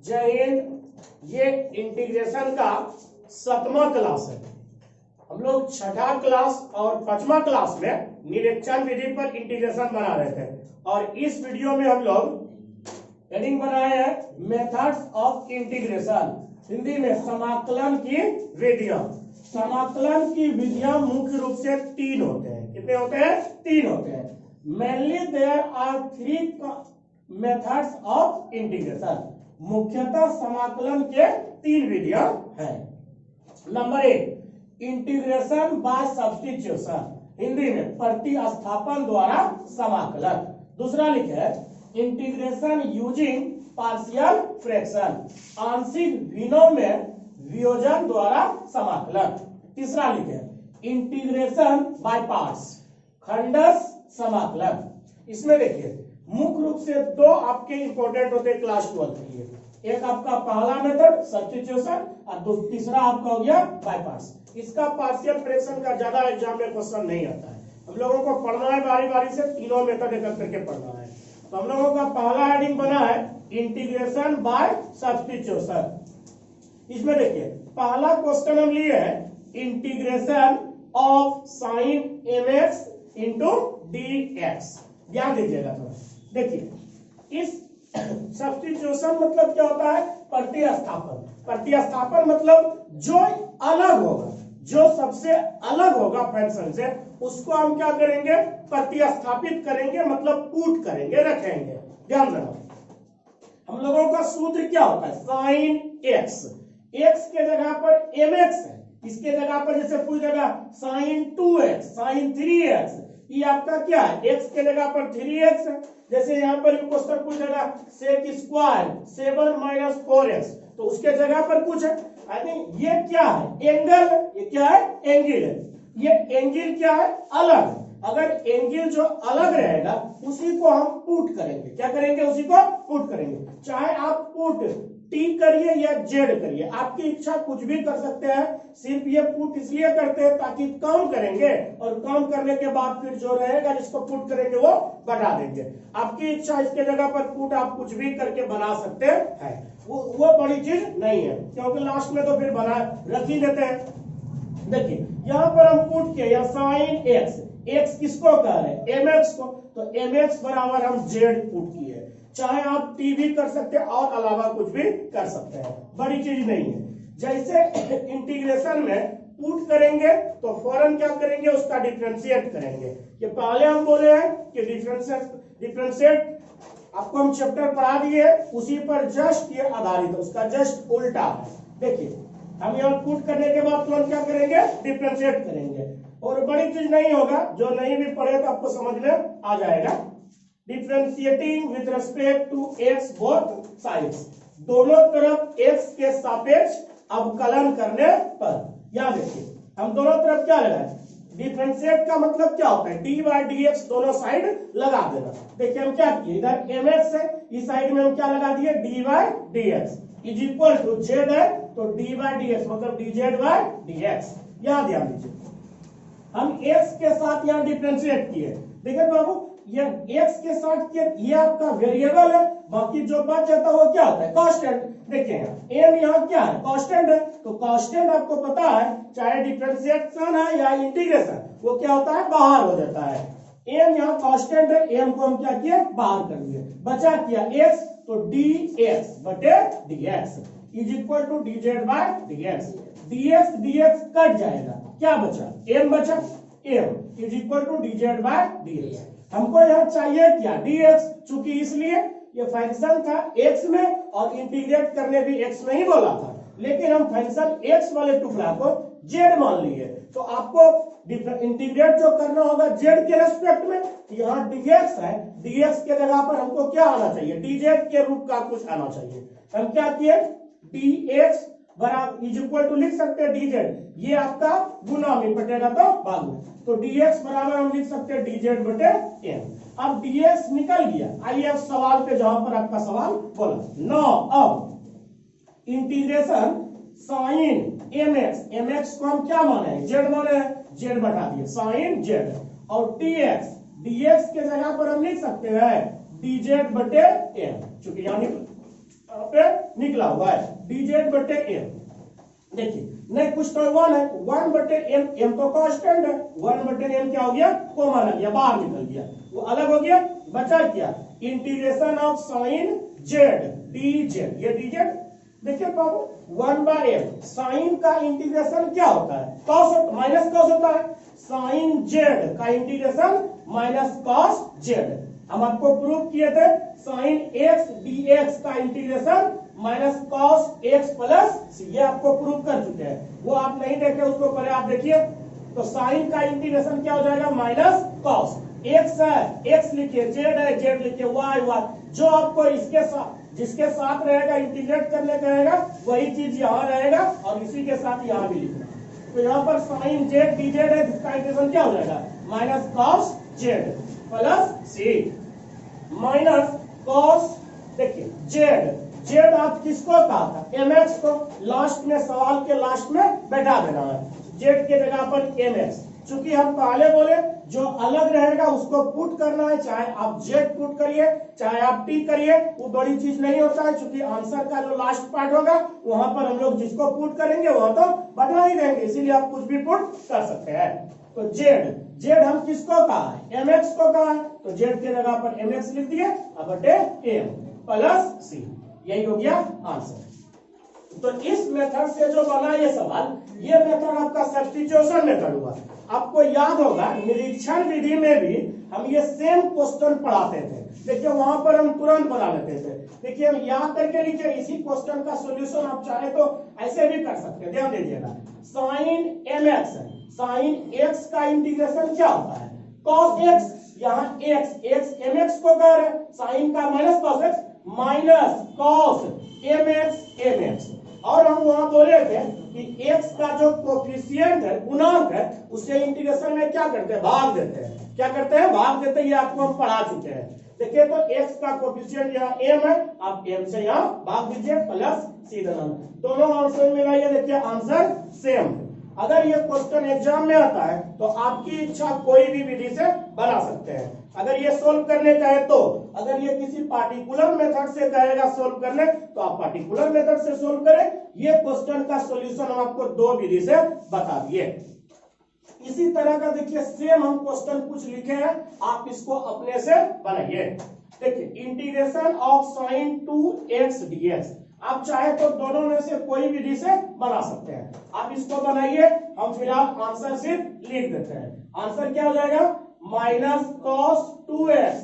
जय हिंद। ये इंटीग्रेशन का 7वां क्लास है। हम लोग 6ठा क्लास और 5वां क्लास में निरीक्षण विधि पर इंटीग्रेशन बना रहे थे और इस वीडियो में हम लोग हेडिंग बनाए हैं मेथड्स ऑफ इंटीग्रेशन, हिंदी में समाकलन की विधियां। समाकलन की विधियां मुख्य रूप से 3 होते हैं। कितने होते हैं? 3 होते हैं। Mainly there are 3 methods of integration. मुख्यतः समाकलन के 3 विधियां हैं। Number 1 integration by substitution, Hindi में प्रतिस्थापन द्वारा समाकलन। दूसरा लिखे इंटीग्रेशन यूजिंग पार्शियल फ्रैक्शन, आंशिक भिन्नों में वियोजन द्वारा समाकलन। तीसरा लिखे इंटीग्रेशन बाय पार्ट्स, खंडश समाकलन। इसमें देखिए मुख्य रूप से 2 आपके इंपॉर्टेंट होते हैं क्लास 12 के लिए। एक आपका पहला मेथड सब्स्टिट्यूशन और तीसरा आपका हो गया बाय पार्ट्स। इसका पार्शियल फ्रैक्शन का ज्यादा एग्जाम में क्वेश्चन नहीं आता है। हम लोगों को पढ़ना है बारी बारी से, तीनों मेथड एक करके पढ़ना है। तो हम लोगों का पहला हेडिंग बना है इंटीग्रेशन बाय सब्स्टिट्यूशन। इसमें देखिए पहला क्वेश्चन हम लिए है integration of sine mx into dx। ध्यान दीजिएगा थोड़ा। देखिए इस सब्स्टिट्यूशन मतलब क्या होता है? प्रतिस्थापन। प्रतिस्थापन मतलब जो अलग होगा, जो सबसे अलग होगा फंक्शन से, उसको हम क्या करेंगे? प्रतिस्थापित करेंगे, मतलब पुट करेंगे, रखेंगे। ध्यान रखो हम लोगों का सूत्र क्या होता है? साइन x, x के जगह पर mx है, इसके जगह पर जैसे पूरी जगह साइन 2x, साइन 3x, ये आपका क्या है? x के जगह पर 3x है। जैसे यहाँ पर क्वेश्चन पूरी जगह सेक स्क्वायर 7 माइनस 4x, तो उसके जगह पर कुछ है। आई थिंक ये क्या है? एंगल। ये क्या है? एंगल है। ये एंगल क्या है? अलग। अगर एंगल जो अलग रहेगा उसी को हम पुट करेंगे। क्या करेंगे? उसी को पुट करेंगे। चाहे आप पुट टी करिए या जेड करिए, आपकी इच्छा, कुछ भी कर सकते हैं। सिर्फ ये पुट इसलिए करते हैं ताकि काम करेंगे और काम करने के बाद फिर जो रहेगा जिसको पुट करेंगे वो बढ़ा देंगे। आपकी इच्छा, इसके जगह पर पुट आप कुछ भी करके बना सकते हैं। वो बड़ी चीज नहीं है, क्योंकि लास्ट में तो फिर बना रख ही देते हैं। देखिए यहाँ पर हम पुट किए या साइन x, x किसको कह रहे हैं? mx को। तो mx बराबर हम z पुट किए। चाहे आप टी भी कर सकते हैं और अलावा कुछ भी कर सकते हैं, बड़ी चीज नहीं है। जैसे इंटीग्रेशन में पुट करेंगे तो फौरन क्या करेंगे? उसका डिफरेंशिएट करेंगे। ये पहले हम बोले हैं कि डिफरेंशिएट आपको हम चैप्टर पढ़ा दिए, उसी पर जस्ट ये आधारित है, उसका जस्ट उल्टा है। देखिए हम यहाँ पुट करने के बाद तुरंत क्या करेंगे? डिफरेंशिएट करेंगे। और बड़ी चीज नहीं होगा, जो नहीं भी पढ़े तो आपको समझ में आ जाएगा। Differentiating with respect to x both sides, दोनों तरफ x के सापेक्ष अवकलन करने पर। याद रखिए हम दोनों तरफ क्या लगाए? डिफरेंशिएट का मतलब क्या होता है? डी बाई डी एक्स दोनों साइड लगा देना। देखिए हम क्या किए, इधर mx है, इस साइड में हम क्या लगा दिए? D by d x is equal to z है, तो डी बाई डी एक्स मतलब d z by d x. याद ध्यान दीजिए हम x के साथ यहाँ डिफरेंशिएट किए। देखिए बाबू ये x के साथ किए, ये आपका वेरिएबल है, बाकी जो बच जाता है वो क्या होता है? कांस्टेंट। देखिए m यहाँ क्या है? कांस्टेंट है। तो कांस्टेंट आपको पता है, चाहे डिफरेंशिएशन है या इंटीग्रेशन, वो क्या होता है? बाहर हो जाता है। m यहाँ कांस्टेंट है, m को हम क्या किए? बाहर कर दिए। बचा किया x, तो dx बटे dx is equal to dz by dx। dx dx cut जाएगा, क्या बचा? m बचा। m is equal to dz by dx। हमको यहाँ चाहिए क्या? dx, चूंकि इसलिए ये फंक्शन था x में और इंटीग्रेट करने भी x में ही बोला था, लेकिन हम फंक्शन x वाले टुकड़ा को z मान लिए। तो आपको इंटीग्रेट जो करना होगा z के रेस्पेक्ट में, यहाँ dx है, dx के जगह पर हमको क्या आना चाहिए? dz के रूप का कुछ आना चाहिए। हम क्या किए? dx बराबर इज इक्वल टू लिख सकते हैं dz, ये आपका गुना में पटेगा तो भाग में, तो dx बराबर हम लिख सकते हैं dz बटे m। अब dx निकल गया। आइए अब सवाल पे, जहां पर आपका सवाल बोला। नो अब इंटीग्रेशन साइन mx को हम क्या माने? z माने, z बटा दिए, साइन z। और dx के जगह पर हम लिख सकते हैं dz बटे m, चूंकि यानी यहाँ पे निकला हुआ है dz बटे m। देखिए नहीं कुछ तो 1 है, 1 बटे m, m तो कांस्टेंट है, 1 बटे m क्या हो गया, कॉमन आ गया, बाहर निकल गया, वो अलग हो गया, बचा क्या, integration of sine z dz, ये dz। देखिए बाबू 1/m साइन का इंटीग्रेशन क्या होता है, cos माइनस cos होता है, साइन z का इंटीग्रेशन माइनस cos z। हम आपको प्रूव किए थे साइन x dx का integration minus cos x plus c, ये आपको प्रूव कर चुके हैं, वो आप नहीं देखे उसको पहले आप देखिए। तो साइन का इंटीग्रेशन क्या हो जाएगा, माइनस cos, x है x लिखिए, z है z लिखिए, y जो आपको इसके साथ जिसके साथ रहेगा इंटीग्रेट करने का रहेगा वही चीज यहाँ रहेगा और इसी के साथ यहाँ भी लिखना। तो यहाँ पर साइन z dz है जिसका इंटीग्रेशन क्या हो जाएगा, minus cos z plus c minus cos, देखिए z आप किसको कहा था, mx को, लास्ट में सवाल के लास्ट में बैठा देना है, z के जगह पर mx। चूंकि हम पहले बोले जो अलग रहेगा उसको पुट करना है, चाहे आप z पुट करिए चाहे आप t करिए, वो बड़ी चीज नहीं होता है, चूंकि आंसर का जो लास्ट पार्ट होगा वहां पर हम लोग जिसको पुट करेंगे वहां तो बता ही देंगे, इसीलिए आप कुछ भी पुट कर सकते हैं। तो z हम किसको कहा है, mx को कहा है, तो z के जगह पर mx लिख दिए बटे m प्लस c, यही हो गया आंसर। तो इस मेथड से जो बना ये सवाल, ये मेथड आपका सब्स्टिट्यूशन मेथड हुआ। आपको याद होगा निरीक्षण विधि में भी हम ये सेम क्वेश्चन पढ़ाते थे, देखिए वहां पर हम तुरंत बना लेते थे। देखिए हम याद करके लिखे, इसी क्वेश्चन का सॉल्यूशन आप चाहे तो ऐसे भी कर सकते हैं, ध्यान दीजिएगा। साइन mx है, साइन x का इंटीग्रेशन क्या होता है, cos x, यहाँ x mx को कर है, साइन का minus cos x minus cos mx। और हम वहां बोले थे कि x का जो कोफिशिएंट है, गुणांक है, उसे इंटीग्रेशन में क्या करते हैं, भाग देते हैं, क्या करते हैं, भाग देते हैं, ये आपको हम पढ़ा चुके हैं। देखिए तो x का कोफिशिएंट यहाँ m है, आप m से यहाँ भाग दीजिए प्लस c देना, दोनों आंसर मिलाइए, देखिए आंसर सेम। अगर ये क्वेश्चन एग्जाम में आता है तो आपकी इच्छा कोई भी विधि से बना सकते हैं। अगर ये सोल्व करने का है तो, अगर ये किसी पार्टिकुलर मेथड से कहेगा सोल्व करने तो आप पार्टिकुलर मेथड से सोल्व करें। ये क्वेश्चन का सॉल्यूशन हम आपको दो विधि से बता दिए। इसी तरह का देखिए सेम हम क्वेश्चन कुछ लिखे हैं, आप इसको अपने से बनाइए। देखिए integration of sine 2x dx, आप चाहे तो दोनों में से कोई विधि से बना सकते हैं, आप इसको बनाइए। हम फिलहाल आंसर सिर्फ लिख देते हैं। आंसर क्या हो जाएगा, माइनस cos 2x,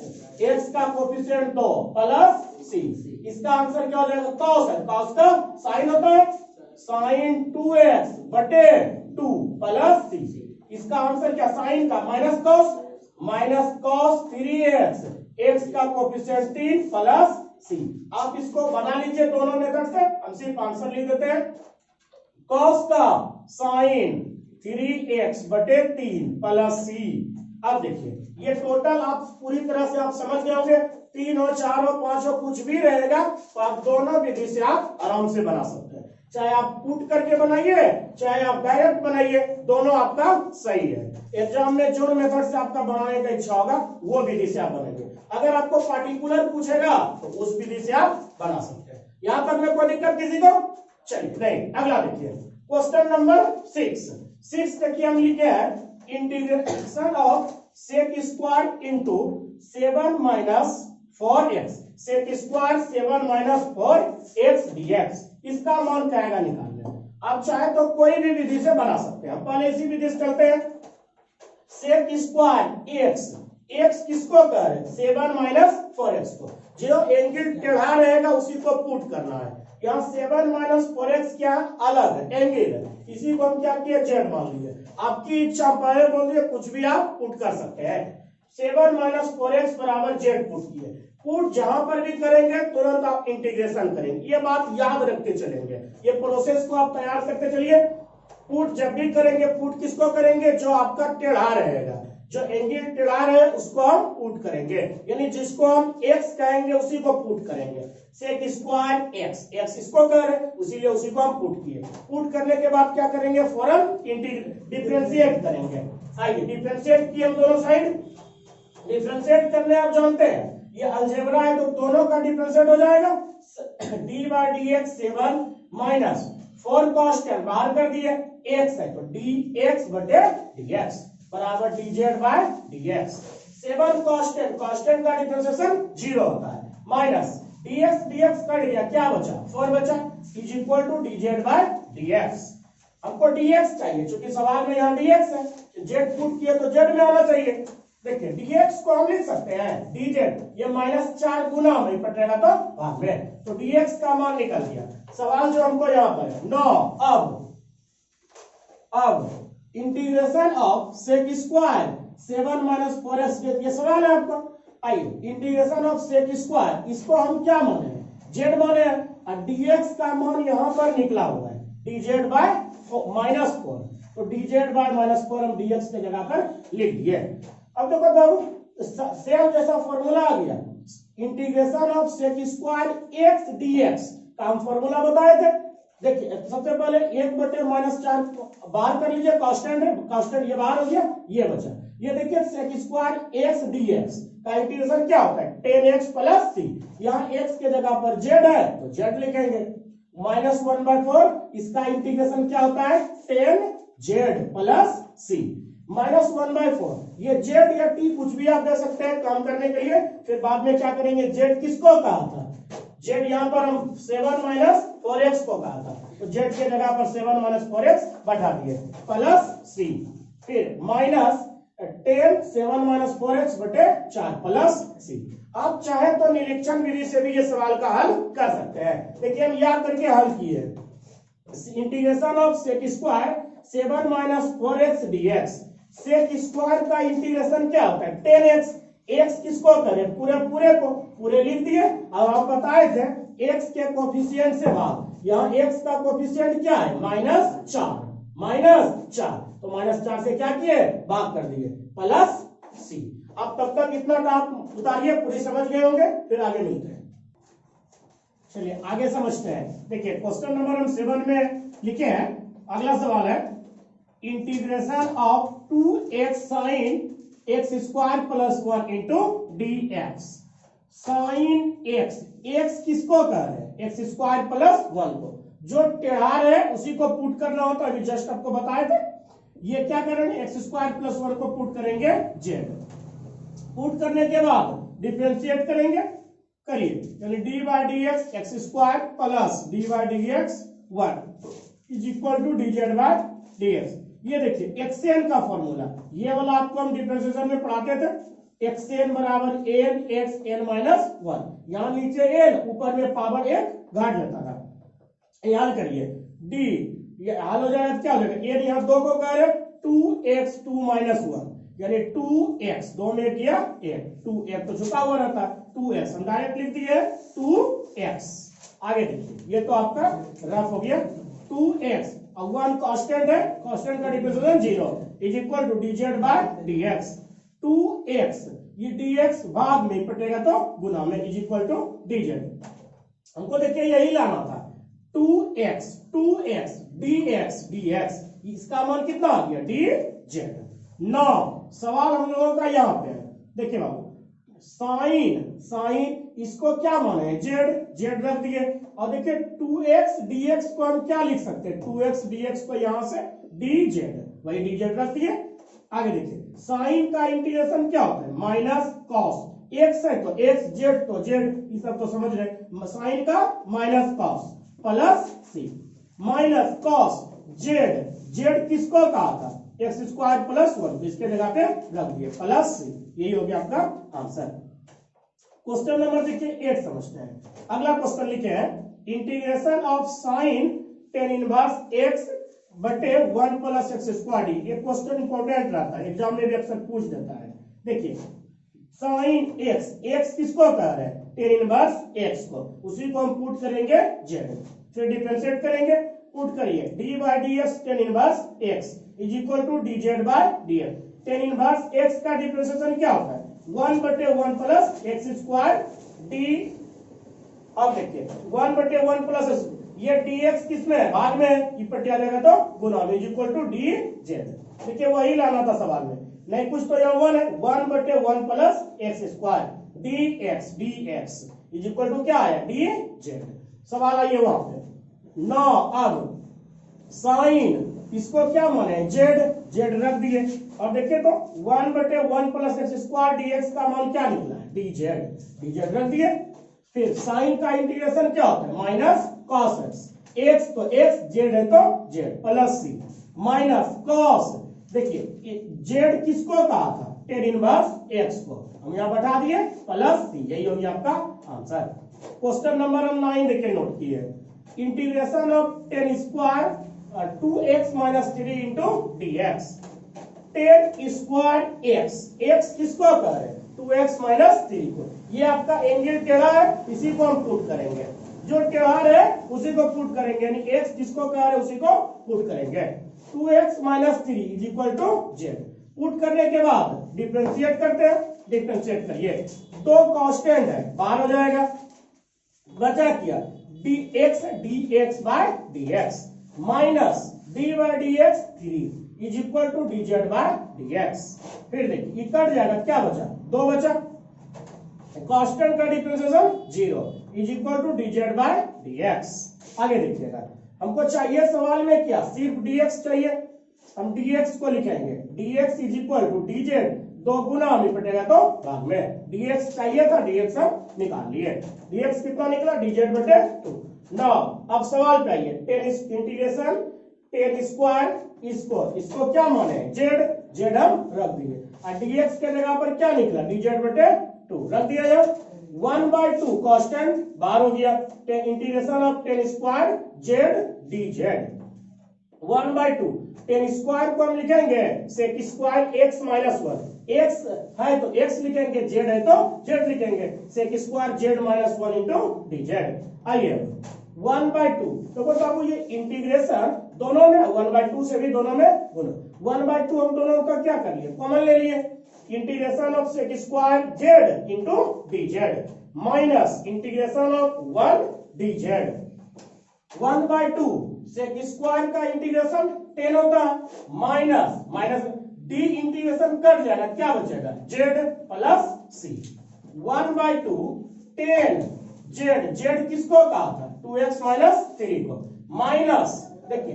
x का कोफिशिएंट 2 प्लस c, इसका आंसर क्या हो जाएगा, cos है, cos का साइन होता है, साइन 2x बटे 2 प्लस c, इसका आंसर क्या, साइन का माइनस cos 3x, x का कोफिशिएंट 3 प्लस c। आप इसको बना लीजिए दोनों मेथड से, हम सिर्फ आंसर लिख देते हैं। cos का साइन 3x बटे 3 प्लस c। अब देखिए ये टोटल आप पूरी तरह से आप समझ गए होंगे, 3 हो 4 हो 5 हो कुछ भी रहेगा तो आप दोनों विधि से आप आराम से बना सकते हैं, चाहे आप पुट करके बनाइए चाहे आप डायरेक्ट बनाइए, दोनों आपका सही है। एग्जाम में जो मेथड से आपका बनाने का इच्छा होगा वो विधि से आप बनाएंगे। अगर आपको पार्टिकुलर पूछेगा तो उस विधि से आप बना सकते हैं। यहां तक में कोई दिक्कत किसी को, चलिए नहीं, अगला देखिए क्वेश्चन नंबर 6 देखिए हम लिखे हैं integration of sec square into 7 minus 4x, sec square 7 minus 4x dx, इसका मान क्या आएगा निकालने। आप चाहे तो कोई भी विधि से बना सकते हैं, हम पहले इसी विधि से चलते हैं। सेक स्क्वायर x किसको कह रहे हैं, 7 माइनस 4x को, जो एंगल टेढ़ा रहेगा उसी को पुट करना है। यहाँ 7 माइनस 4x क्या अलग है, एंगल है, इसी को हम क्या किए, z मान लिए। आपकी इच्छा पहले बोल दिए, कुछ भी आप पुट कर सकते हैं। 7 माइनस 4x बराबर z पुट किए, पुट जहां पर भी करेंगे तुरंत आप इंटीग्रेशन करेंगे, ये बात याद रखते चलेंगे, ये प्रोसेस को आप तैयार करते चलिए। पुट जब भी करेंगे, पुट किसको करेंगे, जो आपका टेढ़ा रहेगा, जो एंगल टेढ़ा रहे उसको हम पुट करेंगे, यानी जिसको हम x कहेंगे उसी को पुट करेंगे। सेक स्क्वायर x इसको कर रहे उसीलिए उसी को हम पुट किए। पुट करने के बाद क्या करेंगे, फौरन डिफरेंशिएट करेंगे। आइए डिफरेंशिएट किए हम दोनों साइड, डिफरेंशिएट करने आप जानते हैं ये अलजेब्रा है तो दोनों का डिफरेंशिएट हो जाएगा, D by d x 7 minus 4 cos 10 बाहर कर दिए x है तो डी एक्स बटे डी एक्स बराबर D z by d x. 7 cos 10 का डिफरेंशिएशन 0 होता है माइनस dx कट गया क्या बचा 4 बचा is equal to d z by d x. हमको dx चाहिए क्योंकि सवाल में यहाँ dx है z पुट किया तो z में आना चाहिए। देखिए dx को हम लिख सकते हैं dz ये -4 गुना में कटेगा तो भाग में तो dx का मान निकल गया। सवाल जो हमको यहाँ पर है 9 अब integration of sec square 7 minus 4x ये सवाल है आपको। आइए इंटीग्रेशन ऑफ सेक स्क्वायर इसको हम क्या माने z माने और dx का मान यहाँ पर निकला हुआ है dz बाय -4 तो dz बाय -4 हम dx के जगह पर लिख दिए। अब देखो बाबू सेम जैसा फॉर्मूला आ गया integration of sec square x dx का हम फॉर्मूला बताए थे। देखिए सबसे पहले 1/-4 बाहर कर लीजिए कांस्टेंट है कांस्टेंट ये बाहर हो गया ये बचा। ये देखिए सेक स्क्वायर x dx का इंटीग्रेशन क्या होता है 10x प्लस c। यहाँ x के जगह पर z है तो z लिखेंगे -1/4 इसका इंटीग्रेशन क्या होता है 10z प्लस c -1/4 ये z या t कुछ भी आप दे सकते हैं काम करने के लिए। फिर बाद में क्या करेंगे z किसको कहा था z यहाँ पर हम 7 माइनस 4x को कहा था तो z के जगह पर 7 माइनस 4x बैठा दिए प्लस c फिर माइनस 10 7 माइनस 4x बटे 4 प्लस c। आप चाहे तो निरीक्षण विधि से भी ये सवाल का हल कर सकते हैं। देखिए हम याद करके हल किए integration of sec square 7 minus 4x dx। Sec square का इंटीग्रेशन क्या होता है 10x x किसको करें पूरे को पूरे लिख दिए। अब आप बताए थे x के कोफिशिएंट से भाग यहाँ x का कोफिशिएंट क्या है -4 तो -4 से क्या किए भाग कर दिए प्लस c। अब तब तक इतना का आप उतारिए पूरी समझ गए होंगे फिर आगे मिलते हैं। चलिए आगे समझते हैं। देखिए क्वेश्चन नंबर हम 7 में लिखे हैं। अगला सवाल है integration of 2x sin x स्क्वायर plus 1 into dx। Sine x किसको कह रहे हैं x स्क्वायर प्लस 1 को जो टेढ़ार है उसी को पुट करना होता है। अभी जस्ट आपको बताए थे ये क्या करेंगे x स्क्वायर प्लस 1 को पुट करेंगे z पुट करने के बाद डिफरेंशिएट करेंगे करिए यानी d by d x x square plus d by d x 1 is equal to d z by d x. ये देखिए एक्सएन का फॉर्मूला ये वाला आपको हम डिफरेंशिएशन में पढ़ाते थे एक्सएन बराबर एन एक्स एन माइनस 1 यहाँ नीचे एन ऊपर में पावर 1 घाट लेता था। याद करिए डी ये हाल हो जाएगा क्या हो जाएगा एन यहाँ 2 को कह रहे 2x 2 माइनस 1 यानी 2x 2 में किया 1 2x तो झुका हुआ रहता 2x हम डायरेक्ट लिख दिए 2x। आगे देखिए ये तो आपका रफ हो गया 2x और 1 कांस्टेंट है कांस्टेंट का differentiation 0 is equal to dz by dx 2x ये dx भाग में पटेगा तो गुना में इज इक्वल टू dz। हमको देखिए यही लाना था 2x dx इसका मान कितना आ गया dz। नौ सवाल हम लोगों का यहाँ पे है देखिए बाबू साइन इसको क्या माने z रख दिए और देखिए 2x dx को हम क्या लिख सकते हैं 2x dx को यहां से dz वही dz रख दिए। आगे देखिए साइन का इंटीग्रेशन क्या होता है माइनस कॉस x है तो x z तो z ये सब तो समझ रहे साइन का minus cos plus c minus cos z किसको कहा था एक्स स्क्वायर प्लस 1 इसके जगह पे रख दिए प्लस c। यही हो गया आपका आंसर। क्वेश्चन नंबर देखिए 8 समझते हैं। अगला क्वेश्चन लिखे हैं integration of sine ten inverse x बटे 1 प्लस एक्स स्क्वायर डी। ये क्वेश्चन इंपॉर्टेंट रहता है एग्जाम में भी अक्सर पूछ देता है। देखिए साइन x किसको कह रहे हैं टेन इनवर्स x को उसी को हम पुट करेंगे z फिर डिफरेंशिएट करेंगे पुट करिए d by d x tan inverse x is equal to dz by dx। Tan inverse x का डिफरेंशिएशन क्या होता है 1/1 प्लस एक्स स्क्वायर डी। अब देखिए 1/1 प्लस ये dx किसमें है भाग में ये पट जाएगा तो गुना में इज इक्वल टू dz। देखिए वही लाना था सवाल में नहीं कुछ तो यहाँ 1 है 1/1 plus x square dx is equal to क्या आया डी जेड। सवाल आइए वहां पे। नौ अब साइन इसको क्या माने जेड, जेड रख दिए और देखिए तो 1/1 प्लस एक्स स्क्वायर डीएक्स का मान क्या निकला है डी जेड रख दिए। फिर साइन का इंटीग्रेशन क्या होता है माइनस कॉस एक्स, एक्स तो एक्स जेड है तो जेड प्लस सी माइनस कॉस, देखिए जेड किसको कहा था टेन इनवर्स एक्स को, हम यहाँ बैठा दिए प्लस सी, यही होगी आपका आंसर। क्वेश्चन नंबर हम 9 देखिए नोट किए, integration of tan square 2x minus 3 into D x. Ten square x, x किसको कह रहे हैं 2x माइनस 3 को, ये आपका एंगल टेढ़ा है इसी को हम पुट करेंगे, जो टेढ़ा है उसी को पुट करेंगे, यानी x जिसको कह रहे हैं उसी को पुट करेंगे। 2x minus 3 is equal to z, put करने के बाद डिफरेंशिएट करते हैं, डिफरेंशिएट करिए, दो कांस्टेंट है बाहर हो जाएगा, बचा क्या dx by dx minus d by d x 3 is equal to d z by d x. फिर देखिए कट जाएगा, क्या बचा दो बचा, कांस्टेंट का differentiation 0 is equal to d z by d x. आगे देखिएगा, हमको चाहिए सवाल में क्या सिर्फ dx चाहिए, हम dx को लिखेंगे dx is equal to d z, दो गुना निपटेगा तो भाग में, dx चाहिए था dx हम निकाल लिए, dx कितना निकला डी जेड बटे 2। नौ अब सवाल पे आइए, टेन इंटीग्रेशन टेन स्क्वायर इसको क्या माने जेड, जेड हम रख दिए और dx के जगह पर क्या निकला डी जेड बटे 2 रख दिया जाए, 1/2 कांस्टेंट बाहर हो गया, integration of tan square z d z 1/2, tan square को हम लिखेंगे sec square x minus 1, x है तो एक्स लिखेंगे, जेड है तो जेड लिखेंगे, sec square z minus 1 into d z. आइए 1/2, तो बाबू ये इंटीग्रेशन दोनों में 1/2 से भी दोनों में गुना, 1/2 हम दोनों का क्या कर लिए कॉमन ले लिए, integration of sec square z into d z minus integration of 1 d z 1/2 sec square का इंटीग्रेशन 10 होता है माइनस डी इंटीग्रेशन कर जाएगा, क्या बचेगा जेड प्लस सी 1/2 10 जेड किसको कहा था 2x माइनस 3 को माइनस देखिए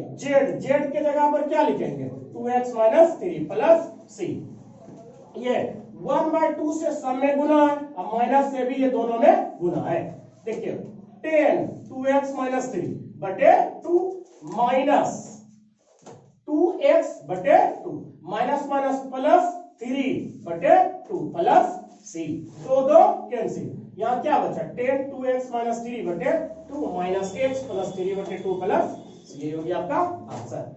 जेड के जगह पर क्या लिखेंगे 2x माइनस 3 प्लस सी, ये 1/2 से सब में गुना है और माइनस से भी ये दोनों में गुना है, देखिए 10 2x माइनस 3 बटे 2 माइनस 2x बटे 2 माइनस माइनस प्लस 3 बटे 2 प्लस सी, दो कैंसिल, यहाँ क्या बचा 10 2x माइनस 3 बटे 2 माइनस x प्लस 3 बटे 2 प्लस, ये हो गया आपका आंसर।